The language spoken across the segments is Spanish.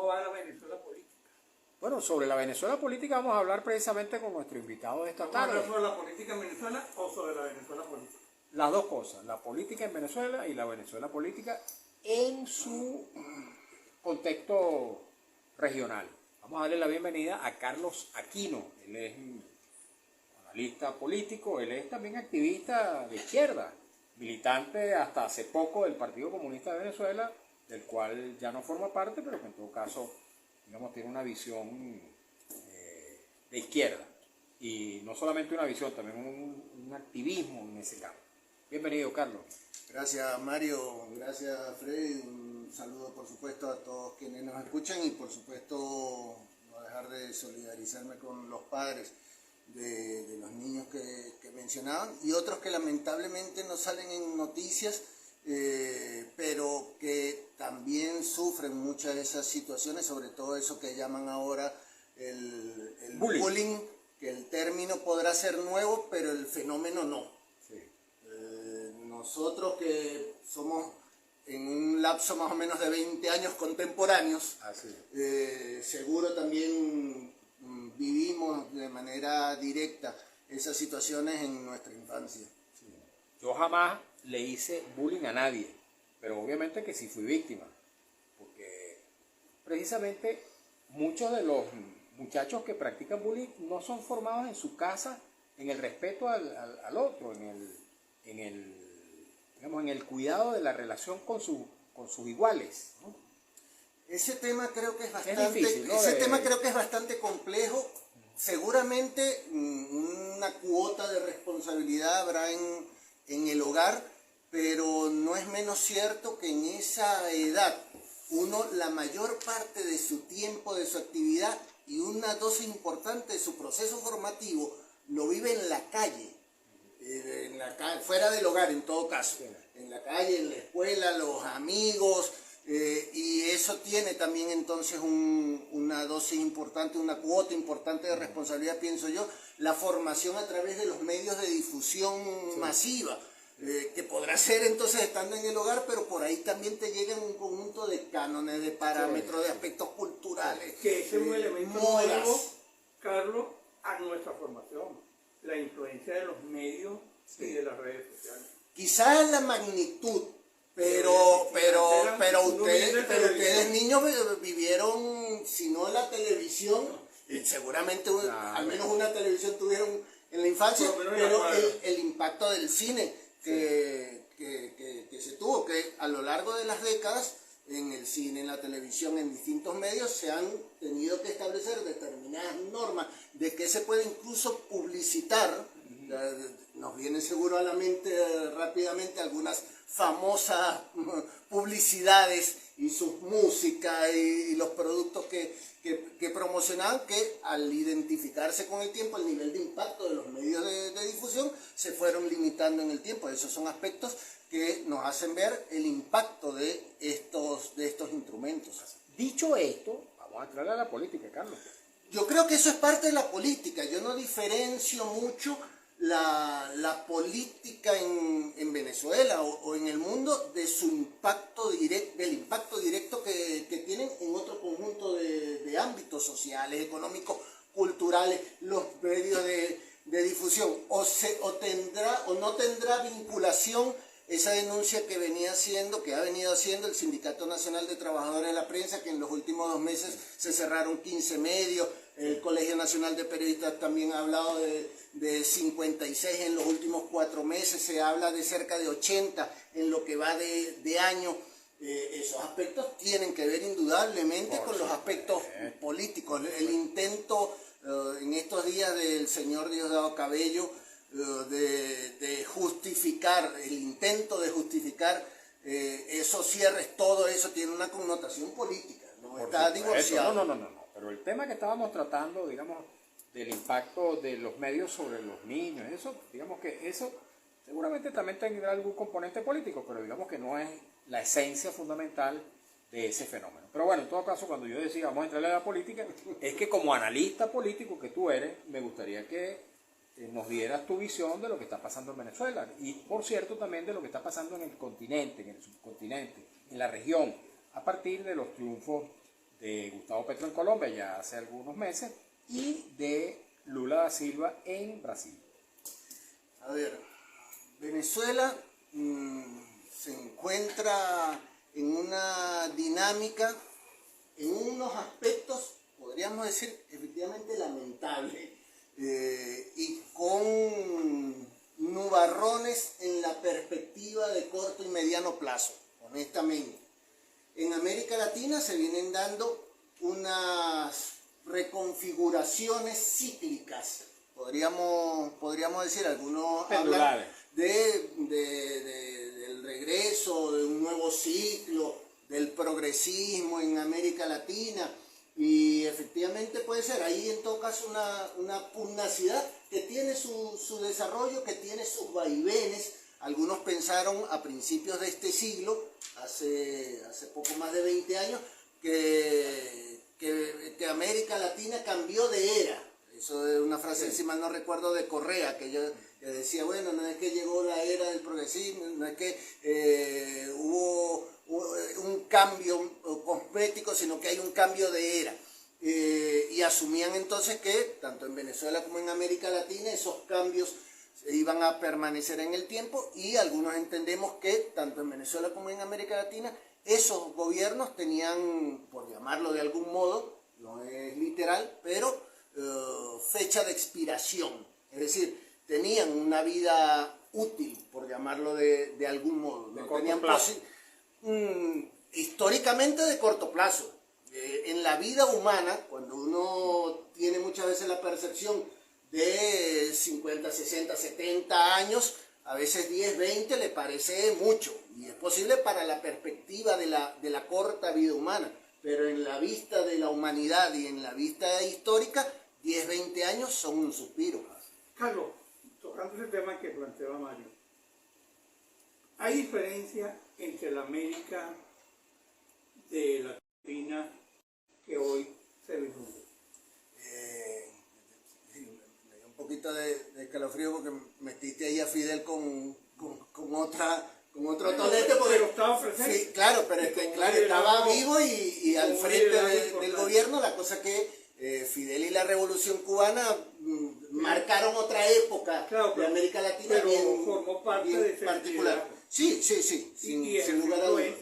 va la Venezuela política? Bueno, sobre la Venezuela política vamos a hablar precisamente con nuestro invitado de esta tarde. ¿Vamos a hablar sobre la política en Venezuela o sobre la Venezuela política? Las dos cosas, la política en Venezuela y la Venezuela política en su contexto regional. Vamos a darle la bienvenida a Carlos Aquino. Él es analista político, él es también activista de izquierda, militante hasta hace poco del Partido Comunista de Venezuela, del cual ya no forma parte, pero que en todo caso, digamos, tiene una visión de izquierda. Y no solamente una visión, también un activismo en ese campo. Bienvenido, Carlos. Gracias, Mario. Gracias, Freddy. Un saludo, por supuesto, a todos quienes nos escuchan y, por supuesto, no dejar de solidarizarme con los padres de los niños que mencionaban y otros que lamentablemente no salen en noticias, pero que también sufren muchas de esas situaciones, sobre todo eso que llaman ahora el bullying, que el término podrá ser nuevo, pero el fenómeno no. Sí. Nosotros que somos en un lapso más o menos de 20 años contemporáneos, seguro también vivimos de manera directa esas situaciones en nuestra infancia. Sí. Yo jamás le hice bullying a nadie, pero obviamente que sí fui víctima, porque precisamente muchos de los muchachos que practican bullying no son formados en su casa en el respeto al otro, en el cuidado de la relación con sus iguales, ¿no? Ese tema creo que es bastante complejo. Seguramente una cuota de responsabilidad habrá en el hogar, pero no es menos cierto que en esa edad uno la mayor parte de su tiempo, de su actividad y una dosis importante de su proceso formativo lo vive en la calle, fuera del hogar en todo caso, en la calle, en la escuela, los amigos. Y eso tiene también entonces una dosis importante, una cuota importante de responsabilidad, pienso yo, la formación a través de los medios de difusión masiva, que podrá ser entonces estando en el hogar, pero por ahí también te llegan un conjunto de cánones, de parámetros, de aspectos culturales. Que ese es un elemento nuevo, Carlos, a nuestra formación, la influencia de los medios y de las redes sociales. Quizás la magnitud, pero ustedes niños vivieron, si no en la televisión, seguramente al menos una televisión tuvieron en la infancia, pero el impacto del cine que se tuvo, que a lo largo de las décadas, en el cine, en la televisión, en distintos medios, se han tenido que establecer determinadas normas de que se puede incluso publicitar. Nos viene seguro a la mente rápidamente algunas famosas publicidades y sus músicas y los productos que promocionaban, que al identificarse con el tiempo el nivel de impacto de los medios de difusión se fueron limitando en el tiempo. Esos son aspectos que nos hacen ver el impacto de estos instrumentos. Dicho esto, vamos a entrar a la política, Carlos. Yo creo que eso es parte de la política. Yo no diferencio mucho la política en Venezuela o en el mundo de su impacto directo, del impacto directo que tienen en otro conjunto de ámbitos sociales, económicos, culturales, los medios de difusión. O no tendrá vinculación esa denuncia que ha venido haciendo el Sindicato Nacional de Trabajadores de la Prensa, que en los últimos 2 meses se cerraron 15 medios. El Colegio Nacional de Periodistas también ha hablado de 56 en los últimos 4 meses, se habla de cerca de 80 en lo que va de año. Esos aspectos tienen que ver indudablemente con los aspectos políticos. El intento en estos días del señor Diosdado Cabello de justificar, el intento de justificar esos cierres, todo eso tiene una connotación política, no está divorciado. No, pero el tema que estábamos tratando, digamos, del impacto de los medios sobre los niños, eso, digamos que eso seguramente también tendrá algún componente político, pero digamos que no es la esencia fundamental de ese fenómeno. Pero bueno, en todo caso, cuando yo decía vamos a entrarle a la política, es que como analista político que tú eres, me gustaría que nos dieras tu visión de lo que está pasando en Venezuela y, por cierto, también de lo que está pasando en el continente, en el subcontinente, en la región, a partir de los triunfos de Gustavo Petro en Colombia ya hace algunos meses y de Lula da Silva en Brasil. A ver, Venezuela se encuentra en una dinámica, en unos aspectos, podríamos decir, efectivamente lamentable, y con nubarrones en la perspectiva de corto y mediano plazo, honestamente. En América Latina se vienen dando unas reconfiguraciones cíclicas, podríamos decir, algunos hablan del regreso, de un nuevo ciclo, del progresismo en América Latina, y efectivamente puede ser ahí en todo caso una pugnacidad que tiene su desarrollo, que tiene sus vaivenes. Algunos pensaron a principios de este siglo, hace poco más de 20 años, que América Latina cambió de era. Eso es una frase, si mal no recuerdo, de Correa, que decía, bueno, no es que llegó la era del progresismo, no es que hubo un cambio cosmético, sino que hay un cambio de era. Y asumían entonces que, tanto en Venezuela como en América Latina, esos cambios iban a permanecer en el tiempo, y algunos entendemos que, tanto en Venezuela como en América Latina, esos gobiernos tenían, por llamarlo de algún modo, no es literal, pero fecha de expiración, es decir, tenían una vida útil, por llamarlo de algún modo, no tenían históricamente de corto plazo. En la vida humana, cuando uno tiene muchas veces la percepción de 50, 60, 70 años, a veces 10, 20 le parece mucho, y es posible para la perspectiva de la corta vida humana, pero en la vista de la humanidad y en la vista histórica, 10, 20 años son un suspiro. Carlos, tocando ese tema que planteaba Mario, ¿hay diferencia entre la América de Latina que hoy se vislumbra? Me dio un poquito de escalofrío porque metiste ahí a Fidel con otro tolete, porque pero estaba presente. Sí, claro, pero es que estaba vivo y al frente del gobierno. La cosa que Fidel y la Revolución Cubana marcaron otra época de América Latina, pero bien, formó parte bien de esa particular. Sí, sin lugar a dudas.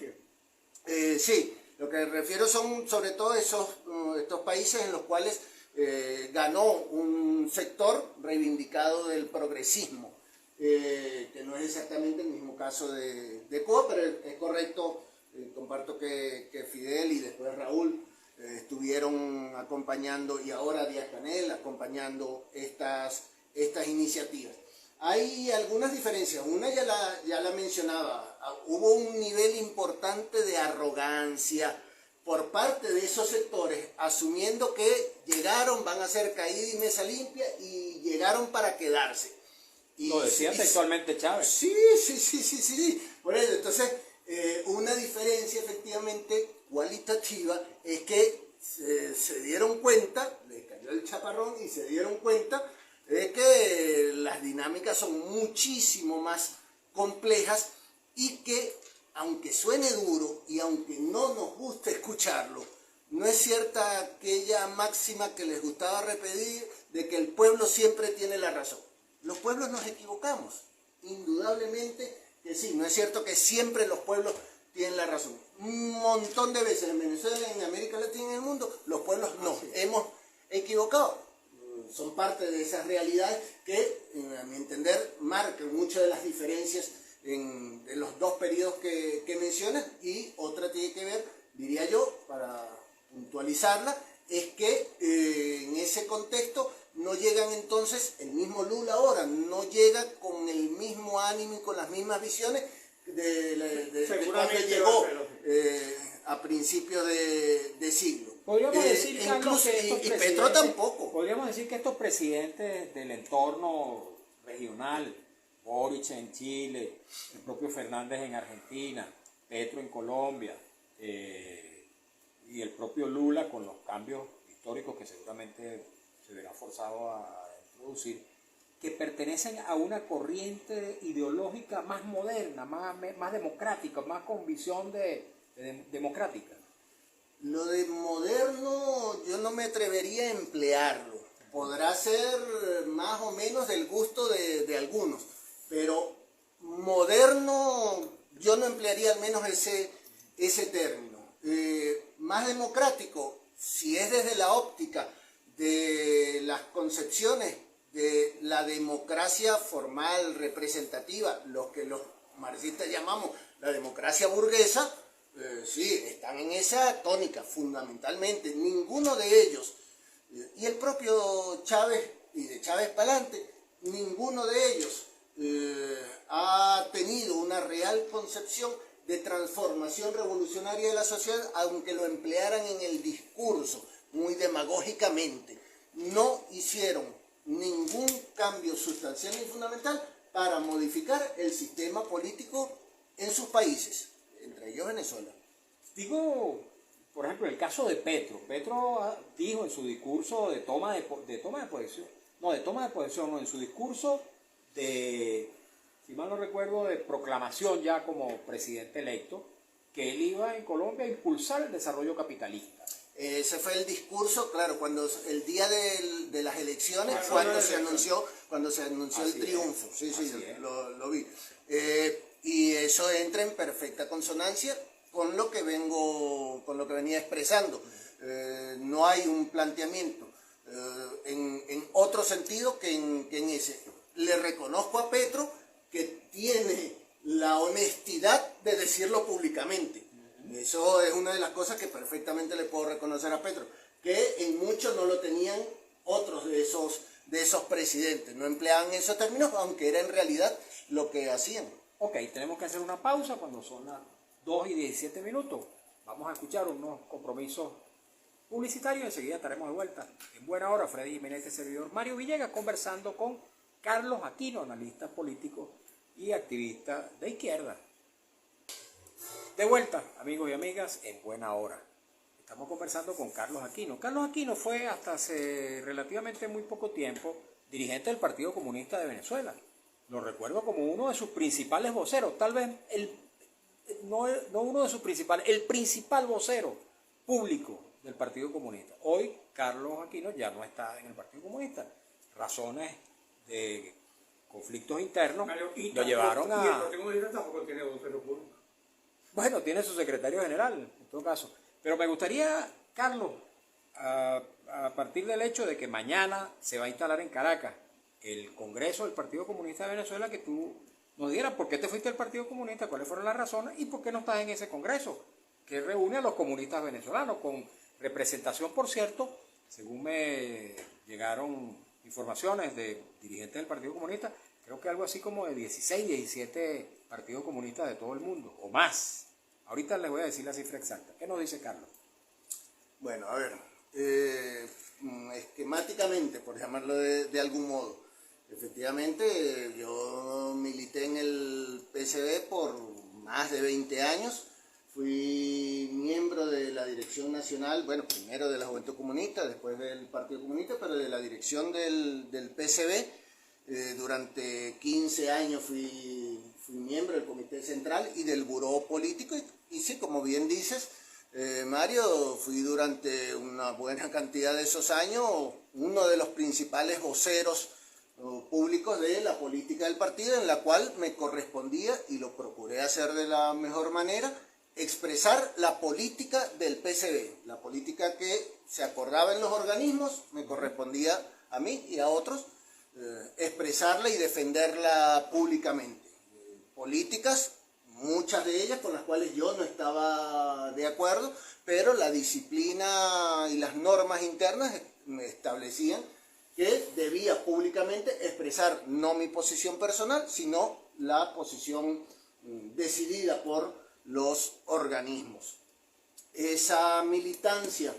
Sí, lo que refiero son sobre todo estos países en los cuales ganó un sector reivindicado del progresismo, que no es exactamente el mismo caso de Cuba, pero es correcto, comparto que Fidel y después Raúl estuvieron acompañando, y ahora Díaz-Canel acompañando estas iniciativas. Hay algunas diferencias, una ya la mencionaba, hubo un nivel importante de arrogancia por parte de esos sectores, asumiendo que llegaron, van a hacer caída y mesa limpia, y llegaron para quedarse. Y, Lo decía textualmente Chávez. Sí. Por eso, entonces, una diferencia efectivamente cualitativa es que se dieron cuenta, les cayó el chaparrón y se dieron cuenta de que las dinámicas son muchísimo más complejas, y que, aunque suene duro y aunque no nos guste escucharlo, no es cierta aquella máxima que les gustaba repetir de que el pueblo siempre tiene la razón. Los pueblos nos equivocamos, indudablemente que sí. No es cierto que siempre los pueblos tienen la razón. Un montón de veces en Venezuela, en América Latina y en el mundo, los pueblos nos hemos equivocado. Son parte de esas realidades que, a mi entender, marcan muchas de las diferencias en los dos periodos que mencionas. Y otra tiene que ver, diría yo, para puntualizarla, es que en ese contexto no llegan entonces, el mismo Lula ahora no llega con el mismo ánimo y con las mismas visiones de cuando llegó a principios de siglo. Podríamos decir, Carlos, y Petro tampoco. Podríamos decir que estos presidentes del entorno regional, Boric en Chile, el propio Fernández en Argentina, Petro en Colombia, y el propio Lula, con los cambios históricos que seguramente se verá forzado a introducir, que pertenecen a una corriente ideológica más moderna, más democrática, más con visión democrática. Lo de moderno yo no me atrevería a emplearlo. Podrá ser más o menos del gusto de algunos, pero moderno yo no emplearía al menos ese término. Más democrático, si es desde la óptica de las concepciones de la democracia formal, representativa, lo que los marxistas llamamos la democracia burguesa, sí, están en esa tónica fundamentalmente. Ninguno de ellos, y el propio Chávez, y de Chávez para adelante, ninguno de ellos ha tenido una real concepción de transformación revolucionaria de la sociedad, aunque lo emplearan en el discurso muy demagógicamente. No hicieron ningún cambio sustancial ni fundamental para modificar el sistema político en sus países, entre ellos Venezuela. Digo, por ejemplo, el caso de Petro. Petro dijo en su discurso de toma de posesión, no, en su discurso de, si mal no recuerdo, de proclamación ya como presidente electo, que él iba en Colombia a impulsar el desarrollo capitalista. Ese fue el discurso, claro, cuando el día de las elecciones, cuando se anunció el triunfo. Sí, lo vi. Y eso entra en perfecta consonancia con lo que venía expresando. No hay un planteamiento en otro sentido que en ese. Le reconozco a Petro que tiene la honestidad de decirlo públicamente. Eso es una de las cosas que perfectamente le puedo reconocer a Petro, que en muchos no lo tenían otros de esos presidentes. No empleaban esos términos, aunque era en realidad lo que hacían. Ok, tenemos que hacer una pausa cuando son las 2:17. Vamos a escuchar unos compromisos publicitarios y enseguida estaremos de vuelta. En buena hora, Freddy Jiménez, este servidor Mario Villegas, conversando con Carlos Aquino, analista político y activista de izquierda. De vuelta, amigos y amigas, en buena hora. Estamos conversando con Carlos Aquino. Carlos Aquino fue hasta hace relativamente muy poco tiempo dirigente del Partido Comunista de Venezuela. Lo recuerdo como uno de sus principales voceros, tal vez no uno de sus principales, el principal vocero público del Partido Comunista. Hoy Carlos Aquino ya no está en el Partido Comunista. Razones de conflictos internos lo llevaron a... Y el Partido Comunista tampoco tiene vocero público. Bueno, tiene su secretario general, en todo caso. Pero me gustaría, Carlos, a partir del hecho de que mañana se va a instalar en Caracas el Congreso del Partido Comunista de Venezuela, que tú nos dieras por qué te fuiste al Partido Comunista, cuáles fueron las razones y por qué no estás en ese Congreso, que reúne a los comunistas venezolanos, con representación, por cierto, según me llegaron informaciones de dirigentes del Partido Comunista, creo que algo así como de 16, 17 partidos comunistas de todo el mundo, o más. Ahorita les voy a decir la cifra exacta. ¿Qué nos dice Carlos? Bueno, a ver, esquemáticamente, por llamarlo de algún modo, efectivamente yo milité en el PSB por más de 20 años, fui miembro de la dirección nacional, bueno, primero de la Juventud Comunista, después del Partido Comunista, pero de la dirección del PSB. Durante 15 años fui miembro del Comité Central y del Buró Político, y sí, como bien dices, Mario, fui durante una buena cantidad de esos años uno de los principales voceros públicos de la política del partido, en la cual me correspondía, y lo procuré hacer de la mejor manera, expresar la política del PSB, la política que se acordaba en los organismos, me correspondía a mí y a otros, expresarla y defenderla públicamente. Políticas, muchas de ellas con las cuales yo no estaba de acuerdo, pero la disciplina y las normas internas me establecían que debía públicamente expresar no mi posición personal, sino la posición decidida por los organismos. Esa militancia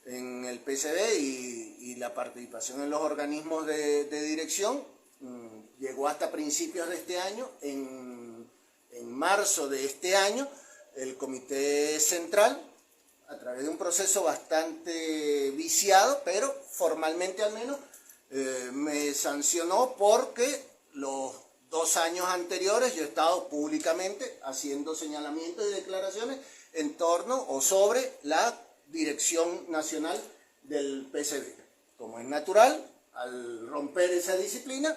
en el PSB y la participación en los organismos de dirección llegó hasta principios de este año. En marzo de este año, el Comité Central, a través de un proceso bastante viciado, pero formalmente al menos, me sancionó porque los 2 años anteriores yo he estado públicamente haciendo señalamientos y declaraciones en torno o sobre la dirección nacional del PCB. Como es natural, al romper esa disciplina,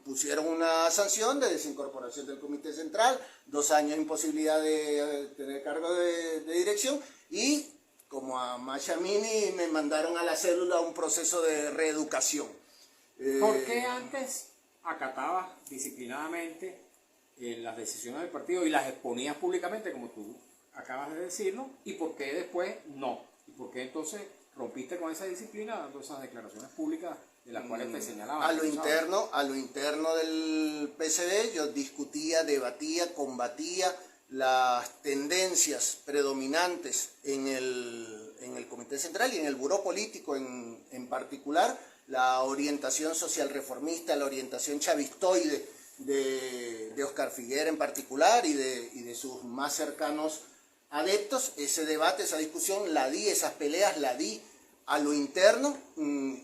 pusieron una sanción de desincorporación del Comité Central, 2 años de imposibilidad de tener cargo de dirección, y como a Machamini me mandaron a la célula un proceso de reeducación. ¿Por qué antes acatabas disciplinadamente las decisiones del partido y las exponías públicamente, como tú acabas de decirlo, y por qué después no? ¿Y por qué entonces rompiste con esa disciplina dando esas declaraciones públicas de las cuales te señalaban? A lo interno del PCB yo discutía, debatía, combatía las tendencias predominantes en el Comité Central y en el Buró Político en particular, la orientación social reformista, la orientación chavistoide de Oscar Figuera en particular y de sus más cercanos adeptos. Ese debate, esa discusión la di, esas peleas la di a lo interno,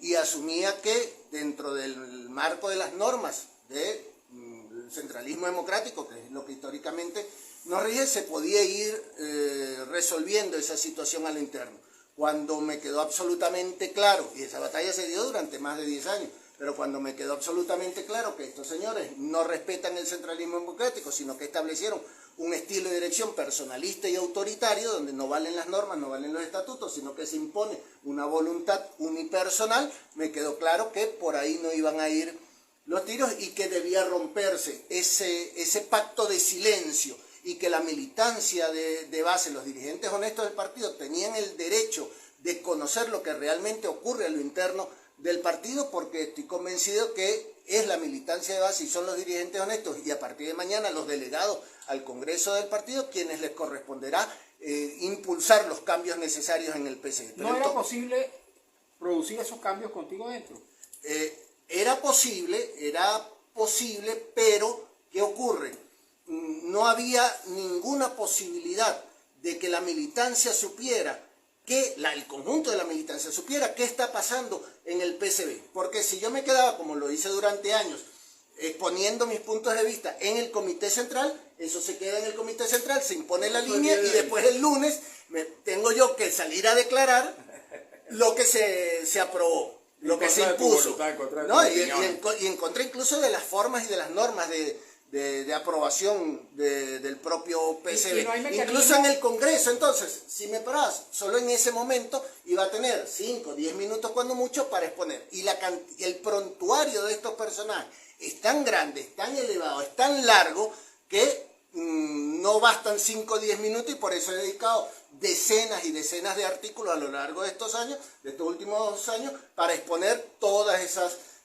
y asumía que dentro del marco de las normas del centralismo democrático, que es lo que históricamente nos rige, se podía ir resolviendo esa situación a lo interno. Cuando me quedó absolutamente claro, y esa batalla se dio durante más de 10 años, pero cuando me quedó absolutamente claro que estos señores no respetan el centralismo democrático, sino que establecieron un estilo de dirección personalista y autoritario, donde no valen las normas, no valen los estatutos, sino que se impone una voluntad unipersonal, me quedó claro que por ahí no iban a ir los tiros y que debía romperse ese pacto de silencio, y que la militancia de base, los dirigentes honestos del partido, tenían el derecho de conocer lo que realmente ocurre a lo interno del partido, porque estoy convencido que es la militancia de base y son los dirigentes honestos, y a partir de mañana los delegados al Congreso del partido, quienes les corresponderá impulsar los cambios necesarios en el PCB. ¿No era posible producir esos cambios contigo dentro? Era posible, pero ¿qué ocurre? No había ninguna posibilidad de que la militancia supiera, el conjunto de la militancia supiera qué está pasando en el PCB. Porque si yo me quedaba, como lo hice durante años, exponiendo mis puntos de vista en el Comité Central, eso se queda en el Comité Central, se impone la línea, y después el lunes tengo yo que salir a declarar lo que se aprobó, lo que se impuso, ¿no? Y en contra incluso de las formas y de las normas de aprobación del propio PCB. No, incluso en el Congreso. Entonces, si me parabas, solo en ese momento iba a tener 5, 10 minutos cuando mucho para exponer. Y el prontuario de estos personajes es tan grande, es tan elevado, es tan largo, que no bastan 5 o 10 minutos, y por eso he dedicado decenas y decenas de artículos a lo largo de estos años, de estos últimos años, para exponer todas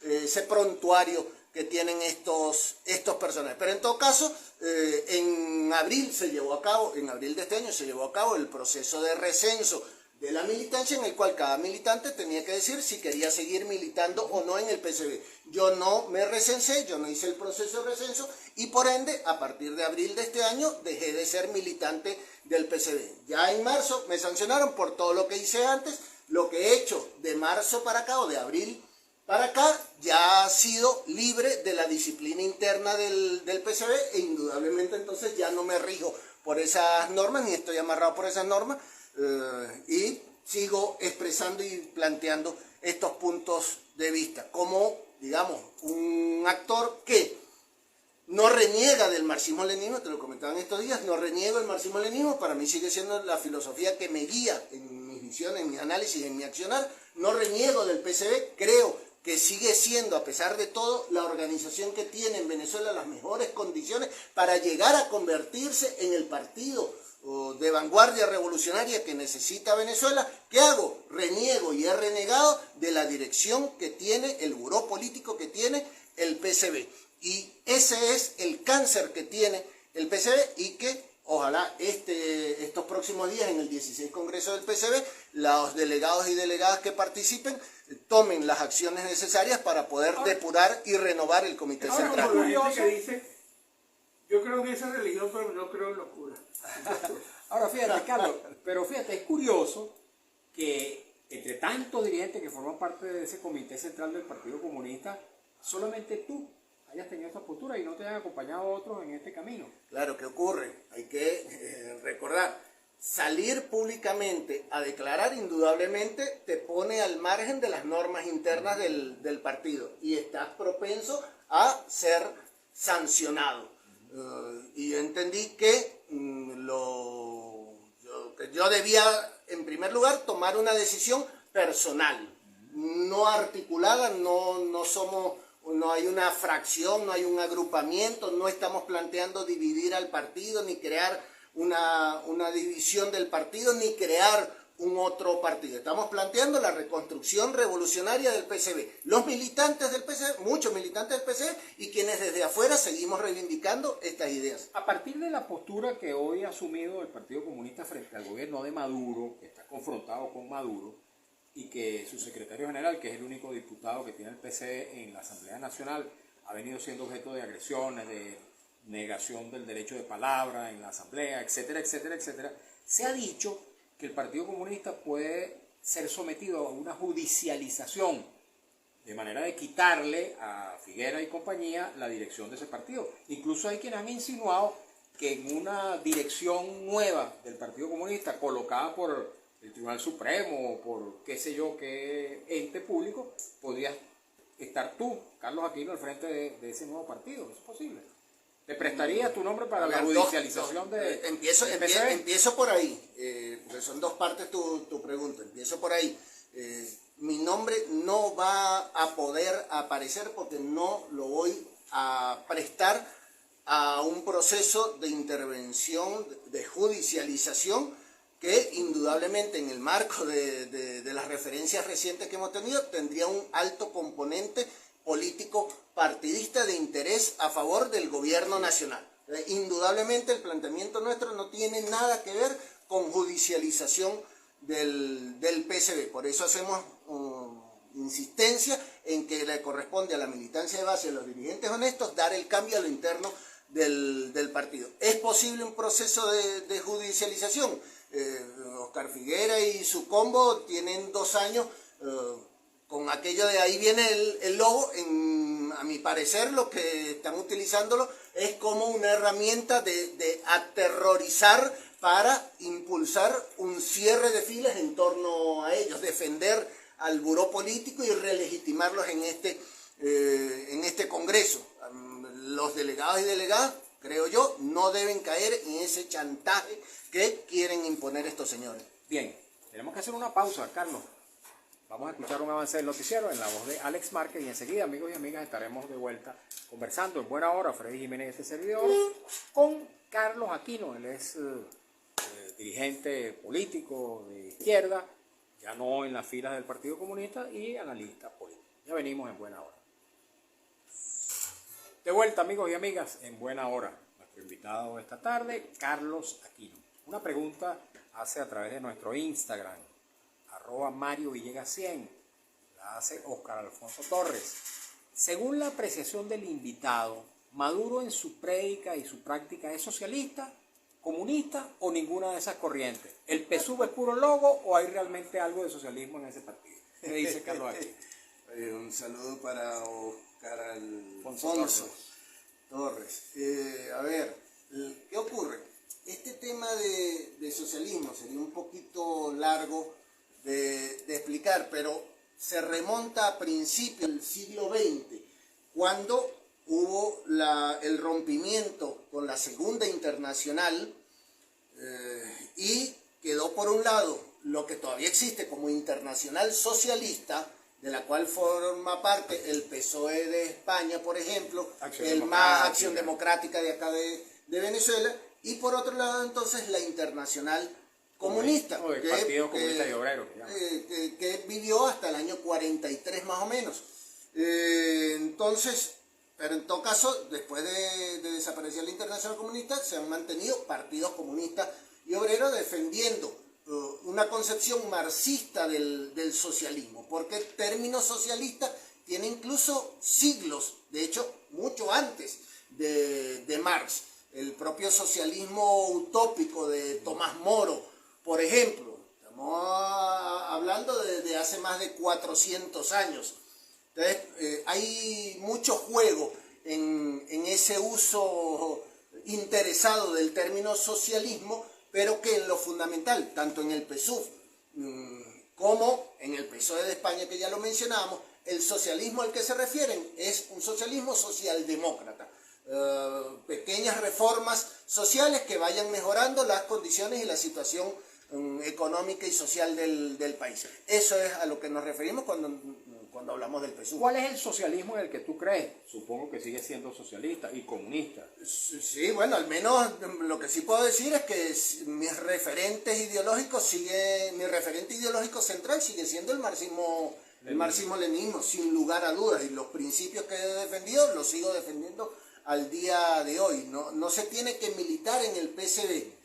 ese prontuario que tienen estos personajes. Pero en todo caso, en abril de este año se llevó a cabo el proceso de recenso de la militancia, en el cual cada militante tenía que decir si quería seguir militando o no en el PCB. Yo no me recensé, yo no hice el proceso de recenso, y por ende, a partir de abril de este año, dejé de ser militante del PCB. Ya en marzo me sancionaron por todo lo que hice antes. Lo que he hecho de marzo para acá, o de abril para acá, ya ha sido libre de la disciplina interna del PCB, e indudablemente entonces ya no me rijo por esas normas, ni estoy amarrado por esas normas, y sigo expresando y planteando estos puntos de vista como, digamos, un actor que no reniega del marxismo-leninismo. Te lo comentaba en estos días, no reniego el marxismo-leninismo, para mí sigue siendo la filosofía que me guía en mis visiones, en mi análisis, en mi accionar. No reniego del PCB, creo que sigue siendo, a pesar de todo, la organización que tiene en Venezuela las mejores condiciones para llegar a convertirse en el partido de vanguardia revolucionaria que necesita Venezuela. ¿Qué hago? Reniego y he renegado de la dirección que tiene, el buró político que tiene el PCB. Y ese es el cáncer que tiene el PCB, y que ojalá estos próximos días, en el 16 Congreso del PCB, los delegados y delegadas que participen tomen las acciones necesarias para poder depurar y renovar el Comité Central. Como la gente que dice, yo creo en esa religión, pero no creo en locura. Ahora fíjate, Carlos, pero fíjate, es curioso que entre tantos dirigentes que forman parte de ese Comité Central del Partido Comunista, solamente tú hayas tenido esta postura y no te hayan acompañado otros en este camino. Claro, ¿qué ocurre? Hay que recordar, salir públicamente a declarar indudablemente te pone al margen de las normas internas del partido y estás propenso a ser sancionado. Y yo entendí que yo debía, en primer lugar, tomar una decisión personal, no articulada, no hay una fracción, no hay un agrupamiento, no estamos planteando dividir al partido, ni crear una división del partido, ni crear un otro partido. Estamos planteando la reconstrucción revolucionaria del PCB. Los militantes del PCB, muchos militantes del PCB, y quienes desde afuera seguimos reivindicando estas ideas. A partir de la postura que hoy ha asumido el Partido Comunista frente al gobierno de Maduro, que está confrontado con Maduro, y que su secretario general, que es el único diputado que tiene el PCB en la Asamblea Nacional, ha venido siendo objeto de agresiones, de negación del derecho de palabra en la Asamblea, etcétera, etcétera, etcétera, se ha dicho que el Partido Comunista puede ser sometido a una judicialización, de manera de quitarle a Figuera y compañía la dirección de ese partido. Incluso hay quienes han insinuado que en una dirección nueva del Partido Comunista, colocada por el Tribunal Supremo o por qué sé yo qué ente público, podrías estar tú, Carlos Aquino, al frente de ese nuevo partido. ¿Es posible? ¿Te prestaría tu nombre para la judicialización de Empiezo por ahí, porque son dos partes tu pregunta. Empiezo por ahí. Mi nombre no va a poder aparecer porque no lo voy a prestar a un proceso de intervención, de judicialización, que indudablemente en el marco de las referencias recientes que hemos tenido tendría un alto componente político partidista de interés a favor del gobierno nacional. Indudablemente el planteamiento nuestro no tiene nada que ver con judicialización del PCB. Por eso hacemos insistencia en que le corresponde a la militancia de base, a los dirigentes honestos, dar el cambio a lo interno del partido. ¿Es posible un proceso de judicialización? Oscar Figuera y su combo tienen 2 años con aquello de ahí viene el lobo. A mi parecer lo que están utilizándolo es como una herramienta de aterrorizar para impulsar un cierre de filas en torno a ellos, defender al buró político y relegitimarlos en este Congreso. Los delegados y delegadas, creo yo, no deben caer en ese chantaje que quieren imponer estos señores. Bien, tenemos que hacer una pausa, Carlos. Vamos a escuchar un avance del noticiero en la voz de Alex Márquez y enseguida, amigos y amigas, estaremos de vuelta conversando en buena hora, Freddy Jiménez, este servidor, con Carlos Aquino. Él es dirigente político de izquierda, ya no en las filas del Partido Comunista, y analista político. Ya venimos en buena hora. De vuelta, amigos y amigas, en buena hora. Nuestro invitado esta tarde, Carlos Aquino. Una pregunta hace a través de nuestro Instagram, @Mario Villegas 100, la hace Oscar Alfonso Torres. Según la apreciación del invitado, ¿Maduro en su prédica y su práctica es socialista, comunista o ninguna de esas corrientes? ¿El PSUV es puro logo o hay realmente algo de socialismo en ese partido? ¿Qué dice Carlos Aquino? Un saludo para Oscar Alfonso Torres. A ver, ¿qué ocurre? Este tema de socialismo sería un poquito largo de explicar, pero se remonta a principios del siglo XX, cuando hubo el rompimiento con la Segunda Internacional y quedó por un lado lo que todavía existe como Internacional Socialista, de la cual forma parte el PSOE de España, por ejemplo, Acción Democrática de acá de Venezuela, y por otro lado entonces la Internacional Comunista, o el Partido Comunista y Obrero, que vivió hasta el año 43 más o menos. Entonces, pero en todo caso, después de desaparecer la Internacional Comunista, se han mantenido partidos comunistas y obreros defendiendo una concepción marxista del socialismo, porque el término socialista tiene incluso siglos, de hecho, mucho antes de Marx. El propio socialismo utópico de Tomás Moro, por ejemplo, estamos hablando de hace más de 400 años. Entonces, hay mucho juego en ese uso interesado del término socialismo, pero que en lo fundamental, tanto en el PSUV como en el PSOE de España, que ya lo mencionábamos, el socialismo al que se refieren es un socialismo socialdemócrata. Pequeñas reformas sociales que vayan mejorando las condiciones y la situación económica y social del país. Eso es a lo que nos referimos cuando hablamos del PSUV. ¿Cuál es el socialismo en el que tú crees? Supongo que sigue siendo socialista y comunista. Sí, bueno, al menos lo que sí puedo decir es que mi referente ideológico central sigue siendo el marxismo-leninismo, sin lugar a dudas, y los principios que he defendido los sigo defendiendo al día de hoy. No se tiene que militar en el PSB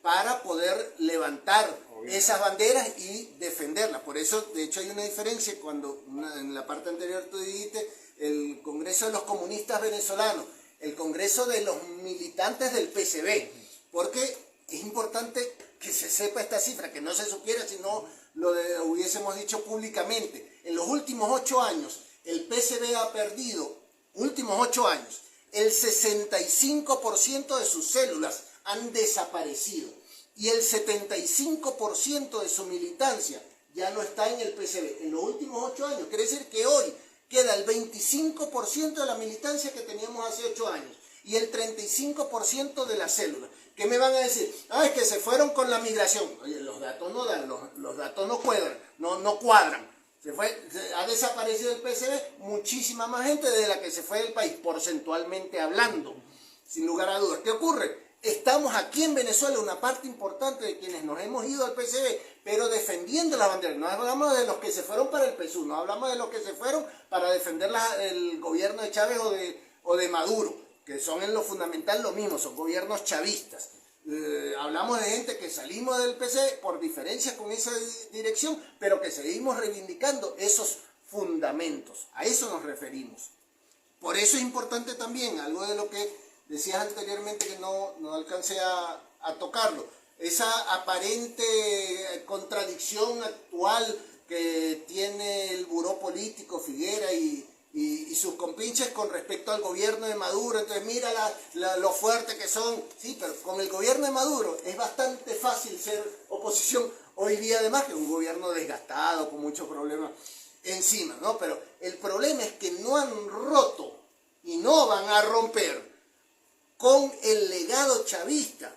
para poder levantar esas banderas y defenderlas. Por eso, de hecho, hay una diferencia cuando en la parte anterior tú dijiste el Congreso de los Comunistas Venezolanos, el Congreso de los militantes del PSB, porque es importante que se sepa esta cifra, que no se supiera si no lo hubiésemos dicho públicamente. En los últimos 8 años, el PSB ha perdido, últimos 8 años, el 65% de sus células han desaparecido y el 75% de su militancia ya no está en el PSB. En los últimos 8 años, quiere decir que hoy queda el 25% de la militancia que teníamos hace 8 años y el 35% de las células. ¿Qué me van a decir? Es que se fueron con la migración. Oye, los datos no dan, los datos no cuadran. Ha desaparecido el PSB muchísima más gente de la que se fue del país, porcentualmente hablando, sin lugar a dudas. ¿Qué ocurre? Estamos aquí en Venezuela, una parte importante de quienes nos hemos ido al PSB, pero defendiendo la bandera. No hablamos de los que se fueron para el PSUV, no hablamos de los que se fueron para defender el gobierno de Chávez o de Maduro, que son en lo fundamental lo mismo, son gobiernos chavistas. Hablamos de gente que salimos del PSB por diferencias con esa dirección, pero que seguimos reivindicando esos fundamentos. A eso nos referimos. Por eso es importante también, algo de lo que decías anteriormente que no alcancé a tocarlo, esa aparente contradicción actual que tiene el buró político Figuera y sus compinches con respecto al gobierno de Maduro. Entonces mira lo fuerte que son. Sí, pero con el gobierno de Maduro es bastante fácil ser oposición hoy día, además que es un gobierno desgastado, con muchos problemas encima, ¿no? Pero el problema es que no han roto y no van a romper con el legado chavista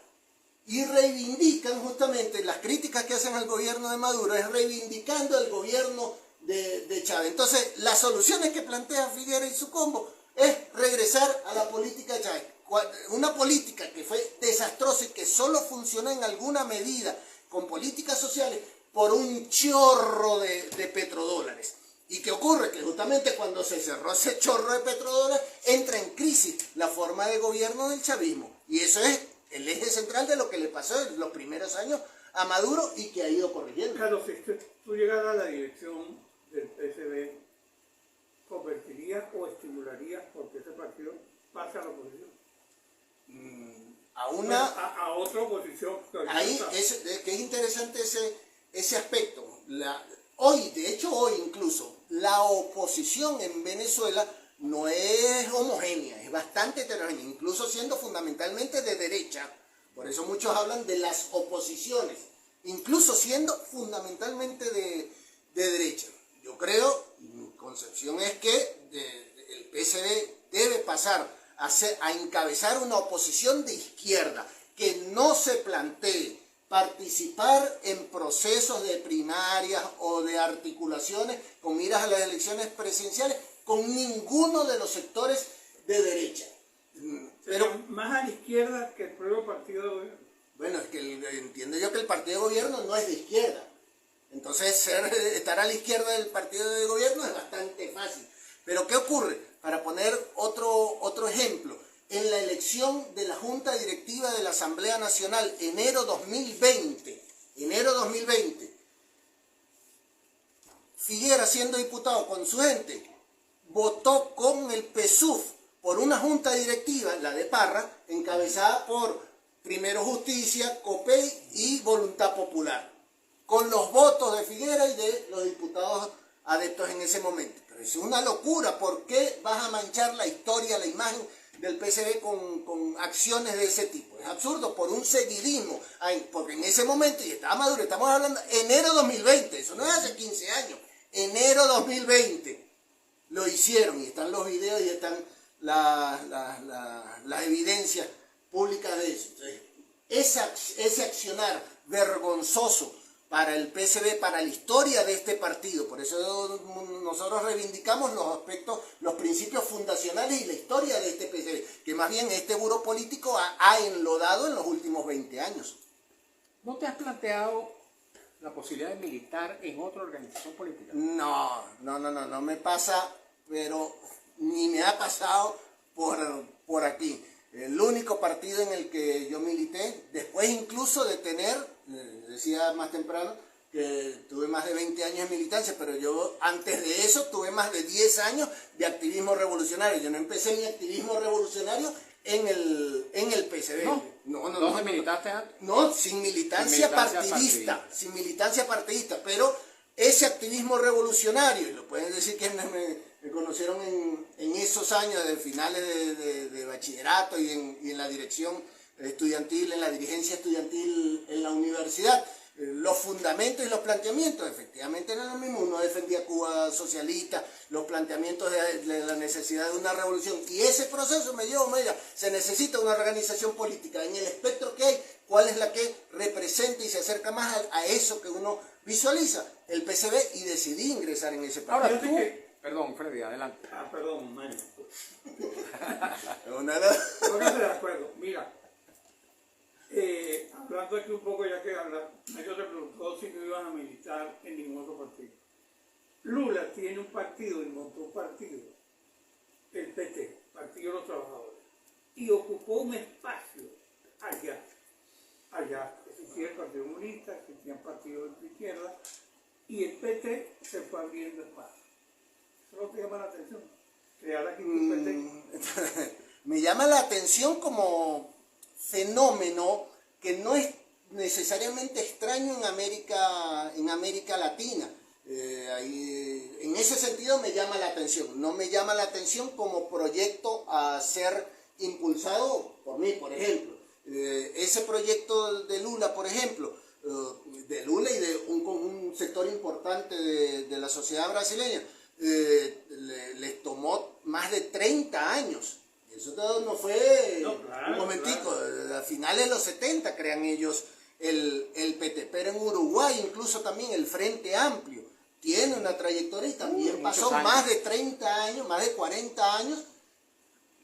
y reivindican justamente las críticas que hacen al gobierno de Maduro, es reivindicando el gobierno de Chávez. Entonces, las soluciones que plantea Figuera y su combo es regresar a la política de Chávez. Una política que fue desastrosa y que solo funcionó en alguna medida con políticas sociales por un chorro de petrodólares. ¿Y qué ocurre? Que justamente cuando se cerró ese chorro de petrodólares, entra en crisis la forma de gobierno del chavismo. Y eso es el eje central de lo que le pasó en los primeros años a Maduro y que ha ido corrigiendo. Carlos, si tú llegaras a la dirección del PSB, ¿convertirías o estimularías porque ese partido pase a la oposición? A otra oposición. Ahí que es interesante ese aspecto. Hoy, de hecho hoy incluso, la oposición en Venezuela no es homogénea, es bastante heterogénea, incluso siendo fundamentalmente de derecha. Por eso muchos hablan de las oposiciones, incluso siendo fundamentalmente de derecha. Yo creo, mi concepción es que el PSB debe pasar a encabezar una oposición de izquierda, que no se plantee participar en procesos de primarias o de articulaciones con miras a las elecciones presidenciales con ninguno de los sectores de derecha. Pero más a la izquierda que el propio partido de gobierno. Bueno, es que entiendo yo que el partido de gobierno no es de izquierda. Entonces estar a la izquierda del partido de gobierno es bastante fácil. Pero ¿qué ocurre? Para poner otro ejemplo, en la elección de la Junta Directiva de la Asamblea Nacional, enero 2020, Figuera, siendo diputado con su gente, votó con el PSUV por una junta directiva, la de Parra, encabezada por Primero Justicia, COPEI y Voluntad Popular, con los votos de Figuera y de los diputados adeptos en ese momento. Pero es una locura. ¿Por qué vas a manchar la historia, la imagen del PCB con acciones de ese tipo. Es absurdo por un seguidismo, porque en ese momento, y estaba Maduro, estamos hablando enero 2020, eso no es hace 15 años, enero 2020 lo hicieron y están los videos y están las evidencias públicas de eso. Entonces, ese accionar vergonzoso para el PCB, para la historia de este partido, por eso nosotros reivindicamos los aspectos, los principios fundacionales y la historia de este PCB, que más bien este buró político ha enlodado en los últimos 20 años. ¿No te has planteado la posibilidad de militar en otra organización política? No me pasa, pero ni me ha pasado por aquí. El único partido en el que yo milité, después incluso de tener, decía más temprano, que tuve más de 20 años de militancia, pero yo antes de eso tuve más de 10 años de activismo revolucionario. Yo no empecé mi activismo revolucionario en el PCB. ¿Dónde militaste antes? No, sin militancia partidista, sin militancia partidista, pero ese activismo revolucionario, y lo pueden decir quienes me conocieron en esos años de finales de bachillerato y en la dirección estudiantil, en la dirigencia estudiantil en la universidad, los fundamentos y los planteamientos efectivamente eran los mismos. Uno defendía Cuba socialista, los planteamientos de la necesidad de una revolución, y ese proceso me llevó, se necesita una organización política en el espectro que hay, cuál es la que representa y se acerca más a eso que uno visualiza, el PCB, y decidí ingresar en ese partido. Ahora tú, perdón, Freddy, adelante. Perdón, Mario. Póngase de acuerdo. Mira, hablando aquí un poco, ya que Mario te preguntó si no iban a militar en ningún otro partido. Lula tiene un partido y montó un partido, el PT, Partido de los Trabajadores, y ocupó un espacio allá existía el Partido Comunista, existían partidos de izquierda, y el PT se fue abriendo espacio. ¿Eso no te llama la atención? Crear aquí un PT. Me llama la atención como fenómeno que no es necesariamente extraño en América Latina. En ese sentido me llama la atención. No me llama la atención como proyecto a ser impulsado por mí, por ejemplo. Ese proyecto de Lula, por ejemplo, de Lula y de un sector importante de la sociedad brasileña, les tomó más de 30 años. Eso todo no fue un momentico, a finales de los 70 crean ellos el PT, pero en Uruguay incluso también el Frente Amplio tiene una trayectoria y también pasó más de 30 años, más de 40 años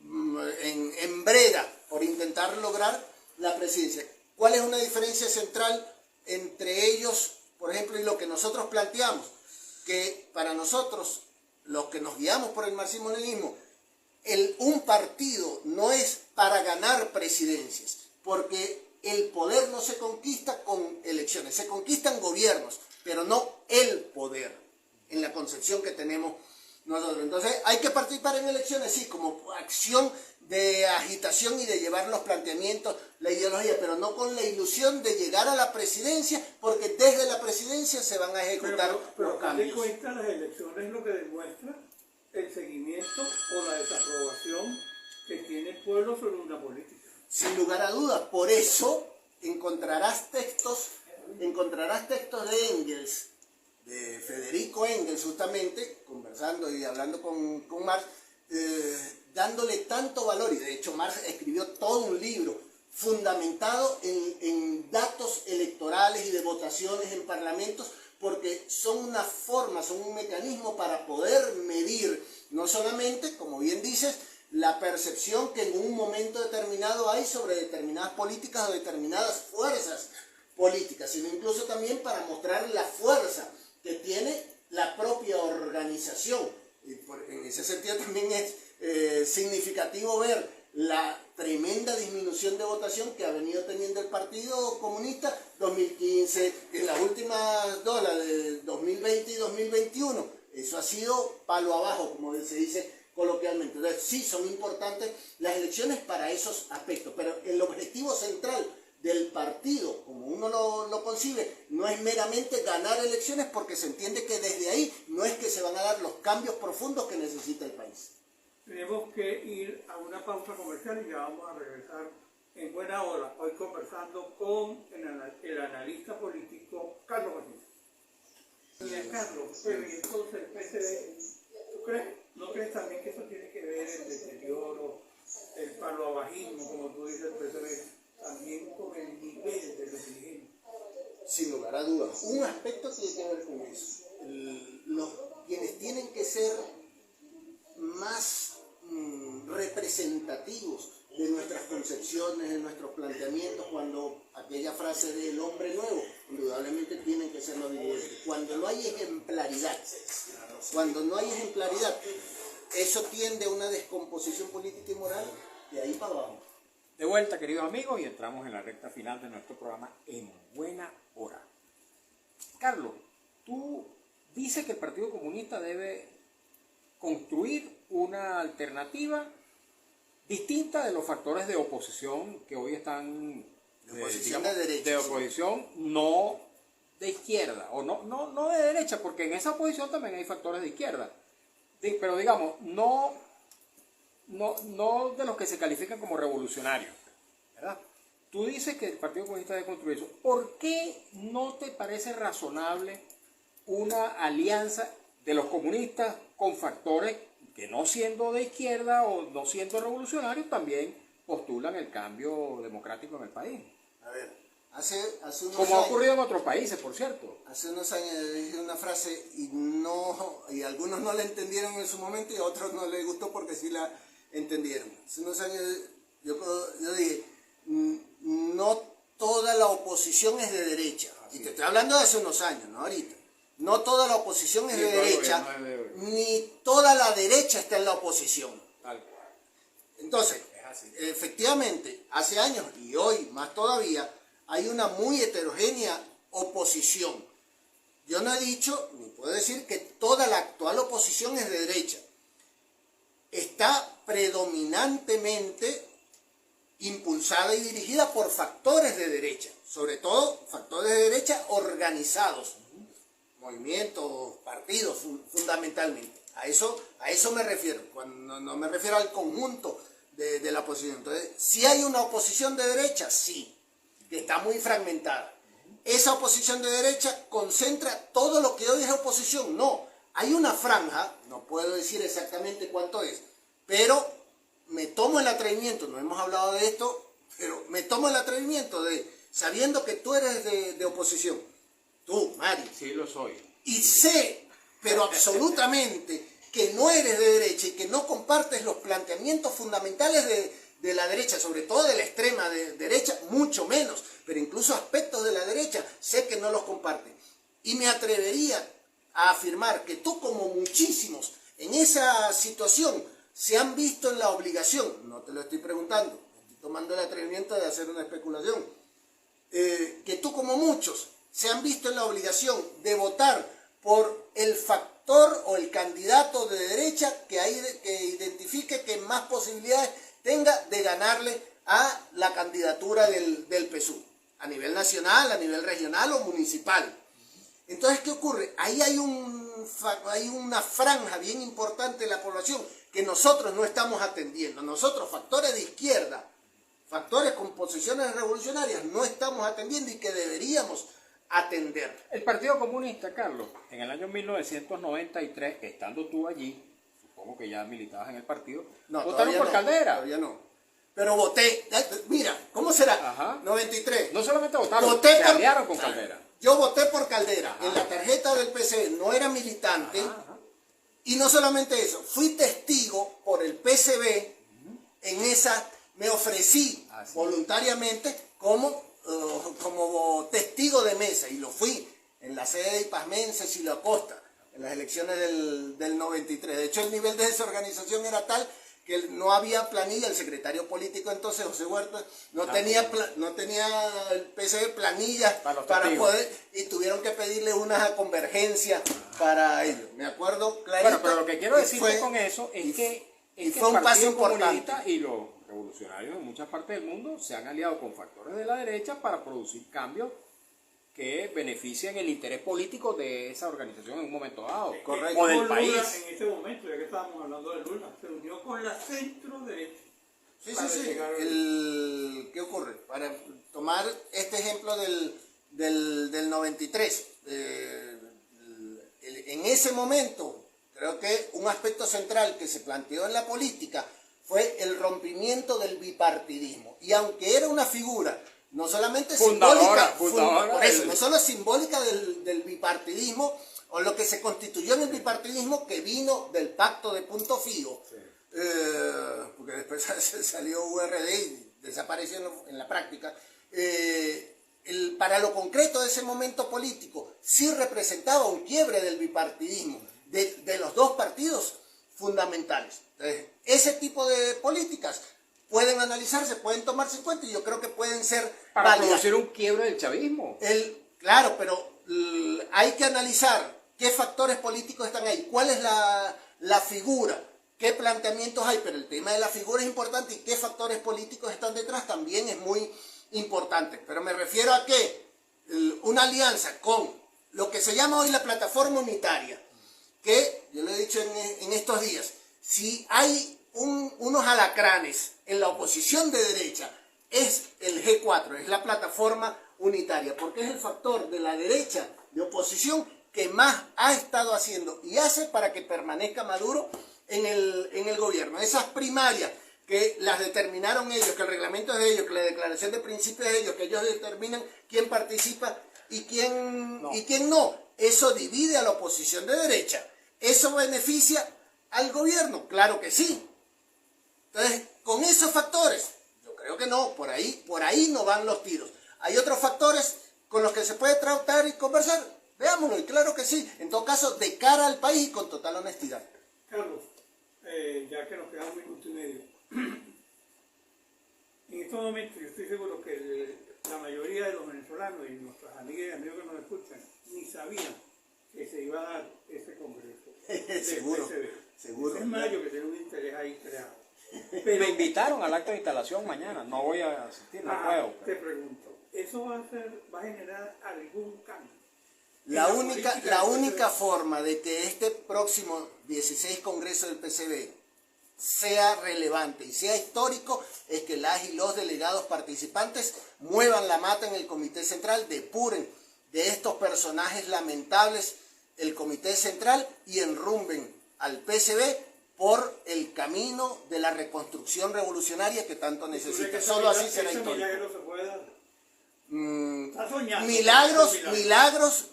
en brega por intentar lograr la presidencia. ¿Cuál es una diferencia central entre ellos, por ejemplo, y lo que nosotros planteamos? Que para nosotros, los que nos guiamos por el marxismo-leninismo, un partido no es para ganar presidencias, porque el poder no se conquista con elecciones, se conquistan gobiernos, pero no el poder, en la concepción que tenemos nosotros. Entonces hay que participar en elecciones, sí, como acción de agitación y de llevar los planteamientos, la ideología, pero no con la ilusión de llegar a la presidencia, porque desde la presidencia se van a ejecutar los cambios. Pero cuenta, las elecciones es lo que demuestra el seguimiento o la desaprobación que tiene el pueblo sobre una política. Sin lugar a dudas, por eso encontrarás textos de Engels, de Federico Engels, justamente, conversando y hablando con Marx, dándole tanto valor, y de hecho Marx escribió todo un libro fundamentado en datos electorales y de votaciones en parlamentos, porque son una forma, son un mecanismo para poder medir, no solamente, como bien dices, la percepción que en un momento determinado hay sobre determinadas políticas o determinadas fuerzas políticas, sino incluso también para mostrar la fuerza que tiene la propia organización. Y en ese sentido también es significativo ver la tremenda disminución de votación que ha venido teniendo el Partido Comunista 2015, en las últimas dos, la de 2020 y 2021. Eso ha sido palo abajo, como se dice coloquialmente. Entonces, sí, son importantes las elecciones para esos aspectos, pero el objetivo central del partido, como uno lo concibe, no es meramente ganar elecciones, porque se entiende que desde ahí no es que se van a dar los cambios profundos que necesita el país. tenemos que ir a una pausa comercial y ya vamos a regresar en buena hora, hoy conversando con el analista político Carlos Aquino. Mira, Carlos, pero y entonces el PCB, ¿tú crees, no crees también que eso tiene que ver el deterioro, el paloabajismo, como tú dices, el PCB, también con el nivel de los dirigentes? Sin lugar a dudas. Un aspecto tiene que ver con eso. Quienes tienen que ser más representativos de nuestras concepciones, de nuestros planteamientos, cuando aquella frase del hombre nuevo, indudablemente tienen que ser los dirigentes. Cuando no hay ejemplaridad, eso tiende a una descomposición política y moral de ahí para abajo. De vuelta, queridos amigos, y entramos en la recta final de nuestro programa En Buena Hora. Carlos, tú dices que el Partido Comunista debe construir una alternativa distinta de los factores de oposición que hoy están, de oposición no de izquierda, o no de derecha, porque en esa oposición también hay factores de izquierda, pero digamos, no de los que se califican como revolucionarios, ¿verdad? Tú dices que el Partido Comunista debe construir eso. ¿Por qué no te parece razonable una alianza de los comunistas con factores que, no siendo de izquierda o no siendo revolucionarios, también postulan el cambio democrático en el país? A ver, hace unos años, como ha ocurrido en otros países, por cierto. Hace unos años dije una frase y algunos no la entendieron en su momento y a otros no les gustó porque sí la entendieron. Hace unos años yo dije, no toda la oposición es de derecha. Y te estoy hablando de hace unos años, no ahorita. No toda la oposición es de derecha, ni toda la derecha está en la oposición. Tal cual. Entonces, efectivamente, hace años y hoy más todavía, hay una muy heterogénea oposición. Yo no he dicho, ni puedo decir que toda la actual oposición es de derecha. Está predominantemente impulsada y dirigida por factores de derecha, sobre todo factores de derecha organizados, movimientos, partidos fundamentalmente. A eso me refiero, cuando no me refiero al conjunto de la oposición. Entonces, ¿sí hay una oposición de derecha? Sí, que está muy fragmentada. ¿Esa oposición de derecha concentra todo lo que hoy es oposición? No, hay una franja, no puedo decir exactamente cuánto es, pero me tomo el atrevimiento, no hemos hablado de esto, pero me tomo el atrevimiento de, sabiendo que tú eres de oposición, tú, Mari. Sí, lo soy. Y sé, pero absolutamente, que no eres de derecha y que no compartes los planteamientos fundamentales de la derecha, sobre todo de la extrema derecha, mucho menos, pero incluso aspectos de la derecha, sé que no los compartes. Y me atrevería a afirmar que tú, como muchísimos en esa situación, se han visto en la obligación, no te lo estoy preguntando, estoy tomando el atrevimiento de hacer una especulación, que tú, como muchos, se han visto en la obligación de votar por el factor o el candidato de derecha que identifique que más posibilidades tenga de ganarle a la candidatura del PSUV, a nivel nacional, a nivel regional o municipal. Entonces, ¿qué ocurre? Ahí hay una franja bien importante de la población que nosotros no estamos atendiendo. Nosotros, factores de izquierda, factores con posiciones revolucionarias, no estamos atendiendo y que deberíamos atender. El Partido Comunista, Carlos, en el año 1993, estando tú allí, supongo que ya militabas en el partido, No, votaron por Caldera. Todavía no. Pero voté, mira, ¿cómo será? Ajá. 93. No solamente votaron, Voté se aliaron con Caldera. Yo voté por Caldera. Ajá. En la tarjeta del PC no era militante. Ajá. Y no solamente eso, fui testigo por el PCB en esa, me ofrecí voluntariamente como testigo de mesa, y lo fui en la sede de Ipasmense, Silo Acosta, en las elecciones del 93. De hecho, el nivel de desorganización era tal que no había planilla. El secretario político entonces, José Huerta, no tenía el PCB planillas para poder, y tuvieron que pedirle una convergencia para ello. Me acuerdo clarito. Bueno, pero lo que quiero decirte con eso es que fue un paso importante. Comunista y los revolucionarios en muchas partes del mundo se han aliado con factores de la derecha para producir cambios que beneficien el interés político de esa organización en un momento dado, Correcto. o del Lula, país. en ese momento, ya que estábamos hablando de Lula, se unió con la centro derecha. Sí. ¿Qué ocurre? Para tomar este ejemplo del 93, en ese momento, creo que un aspecto central que se planteó en la política fue el rompimiento del bipartidismo. Y aunque era una figura no solamente Fundadora por eso, del- no solo simbólica del bipartidismo, o lo que se constituyó en el bipartidismo, que vino del pacto de Punto Fijo, porque después salió URD y desapareció en la práctica, para lo concreto de ese momento político, sí representaba un quiebre del bipartidismo, de los dos partidos fundamentales. Entonces, ese tipo de políticas pueden analizarse, pueden tomarse en cuenta y yo creo que pueden ser Para válidas. producir un quiebre del chavismo. Claro, pero hay que analizar qué factores políticos están ahí, cuál es la figura, qué planteamientos hay, pero el tema de la figura es importante y qué factores políticos están detrás también es muy importante. Pero me refiero a que una alianza con lo que se llama hoy la plataforma unitaria, que yo lo he dicho en estos días, si hay unos alacranes en la oposición de derecha, es el G4, es la plataforma unitaria, porque es el factor de la derecha de oposición que más ha estado haciendo y hace para que permanezca Maduro en el gobierno. Esas primarias que las determinaron ellos, que el reglamento es de ellos, que la declaración de principios es de ellos, que ellos determinan quién participa y quién no. Eso divide a la oposición de derecha. ¿Eso beneficia al gobierno? Claro que sí. Entonces, con esos factores, yo creo que no, por ahí no van los tiros. Hay otros factores con los que se puede tratar y conversar, veámoslo, y claro que sí, en todo caso, de cara al país y con total honestidad. Carlos, ya que nos queda un minuto y medio, en estos momentos yo estoy seguro que la mayoría de los venezolanos y nuestras amigas y amigos que nos escuchan ni sabían que se iba a dar ese congreso. Seguro, PCB. seguro. Es mayo que tiene un interés ahí creado. Me invitaron al acto de instalación mañana, no voy a asistir, no puedo. Te pregunto, ¿eso va a generar algún cambio? La única forma de que este próximo 16 Congreso del PCB sea relevante y sea histórico es que las y los delegados participantes muevan la mata en el Comité Central, depuren de estos personajes lamentables el Comité Central y enrumben al PCB por el camino de la reconstrucción revolucionaria que tanto necesita. Solo así será histórico. Milagro se puede dar. Está soñando. Milagros,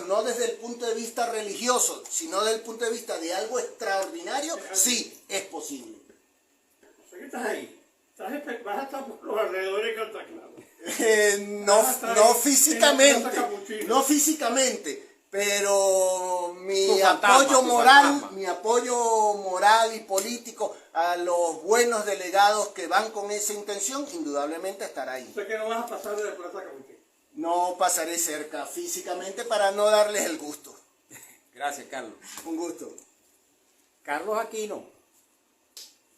no desde el punto de vista religioso, sino desde el punto de vista de algo extraordinario, sí, es posible. O sea que estás ahí. Vas a estar por los alrededores de Cantaclaro. No físicamente, pero mi apoyo moral y político a los buenos delegados que van con esa intención, indudablemente estará ahí. O sea que no vas a pasar de la Plaza Capuchín. No pasaré cerca físicamente para no darles el gusto. Gracias, Carlos. Un gusto. Carlos Aquino,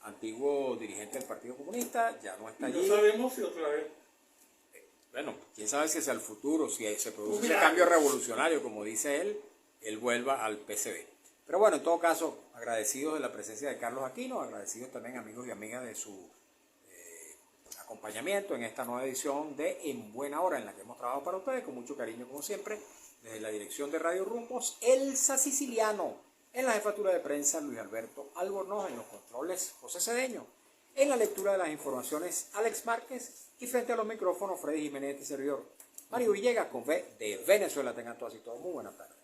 antiguo dirigente del Partido Comunista, ya no está allí. No sabemos si otra vez. Bueno, quién sabe si hacia el futuro, si se produce ese Mira, cambio revolucionario, como dice él vuelva al PCB. Pero bueno, en todo caso, agradecidos de la presencia de Carlos Aquino, agradecidos también amigos y amigas de su acompañamiento en esta nueva edición de En Buena Hora, en la que hemos trabajado para ustedes con mucho cariño, como siempre, desde la dirección de Radio Rumbos, Elsa Siciliano, en la jefatura de prensa Luis Alberto Albornoz, en los controles José Cedeño, en la lectura de las informaciones Alex Márquez y frente a los micrófonos Freddy Jiménez y servidor Mario Villegas con V de Venezuela. Tengan todas y todos muy buenas tardes.